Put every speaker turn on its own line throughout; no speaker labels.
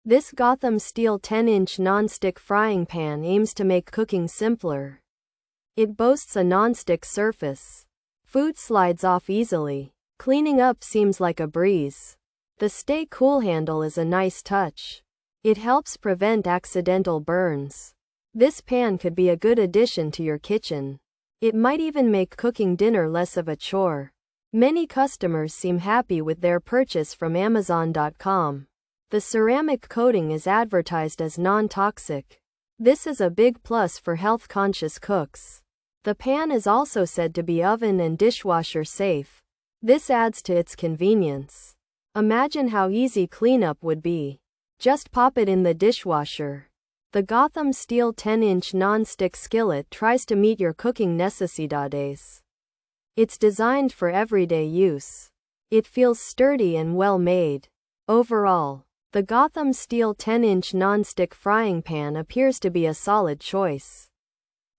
This GOTHAM STEEL 10-inch non-stick frying pan aims to make cooking simpler. It boasts a non-stick surface. Food slides off easily. Cleaning up seems like a breeze. The Stay Cool handle is a nice touch. It helps prevent accidental burns. This pan could be a good addition to your kitchen. It might even make cooking dinner less of a chore. Many customers seem happy with their purchase from Amazon.com. The ceramic coating is advertised as non-toxic. This is a big plus for health-conscious cooks. The pan is also said to be oven and dishwasher safe. This adds to its convenience. Imagine how easy cleanup would be. Just pop it in the dishwasher. The GOTHAM STEEL 10-inch non-stick skillet tries to meet your cooking necesidades. It's designed for everyday use. It feels sturdy and well made. Overall, the GOTHAM STEEL 10-inch non-stick frying pan appears to be a solid choice.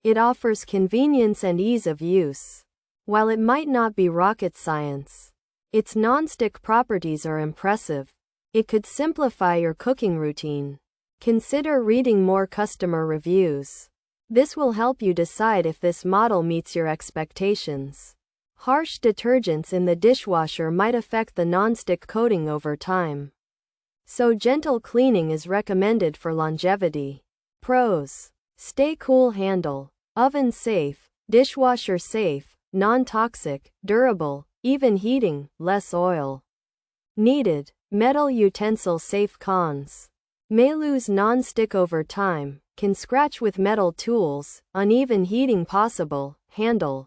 It offers convenience and ease of use. While it might not be rocket science, its non-stick properties are impressive. It could simplify your cooking routine. Consider reading more customer reviews. This will help you decide if this model meets your expectations. Harsh detergents in the dishwasher might affect the non-stick coating over time, so gentle cleaning is recommended for longevity. Pros: Stay Cool handle, oven safe, dishwasher safe, non-toxic, durable, even heating, less oil needed, metal utensil safe. Cons: may lose non-stick over time, can scratch with metal tools, uneven heating possible, handle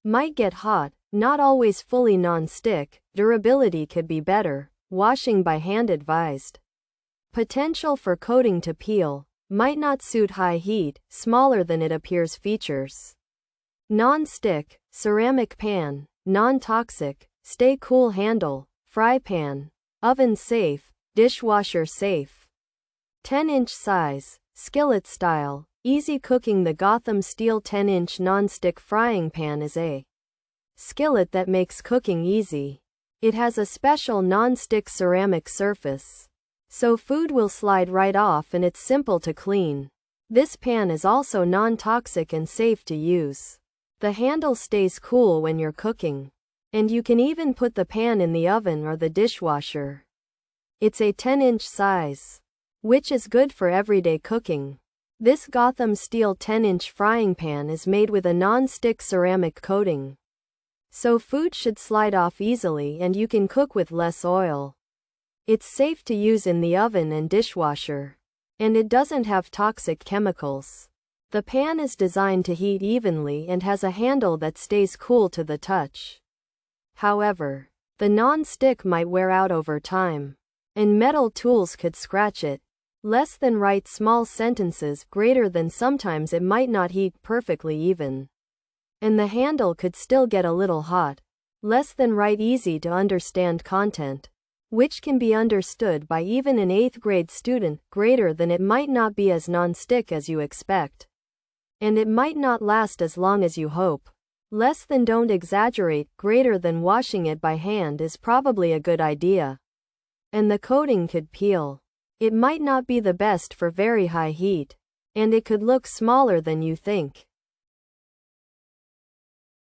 might get hot, not always fully non-stick, durability could be better, washing by hand advised. Potential for coating to peel, might not suit high heat, smaller than it appears. Features: non-stick, ceramic pan, non-toxic, Stay Cool handle, fry pan, oven safe, dishwasher safe. 10-inch size, skillet style, easy cooking. The GOTHAM STEEL 10-inch non-stick frying pan is a skillet that makes cooking easy. It has a special non-stick ceramic surface, so food will slide right off and it's simple to clean. This pan is also non-toxic and safe to use. The handle stays cool when you're cooking, and you can even put the pan in the oven or the dishwasher. It's a 10-inch size, which is good for everyday cooking. This GOTHAM STEEL 10-inch frying pan is made with a non-stick ceramic coating, so food should slide off easily and you can cook with less oil. It's safe to use in the oven and dishwasher, and it doesn't have toxic chemicals. The pan is designed to heat evenly and has a handle that stays cool to the touch. However, the non-stick might wear out over time, and metal tools could scratch it. Less than write small sentences, greater than sometimes it might not heat perfectly even, and the handle could still get a little hot. Less than write easy to understand content, which can be understood by even an 8th grade student. Greater than it might not be as non-stick as you expect, and it might not last as long as you hope. Less than don't exaggerate. Greater than washing it by hand is probably a good idea, and the coating could peel. It might not be the best for very high heat, and it could look smaller than you think.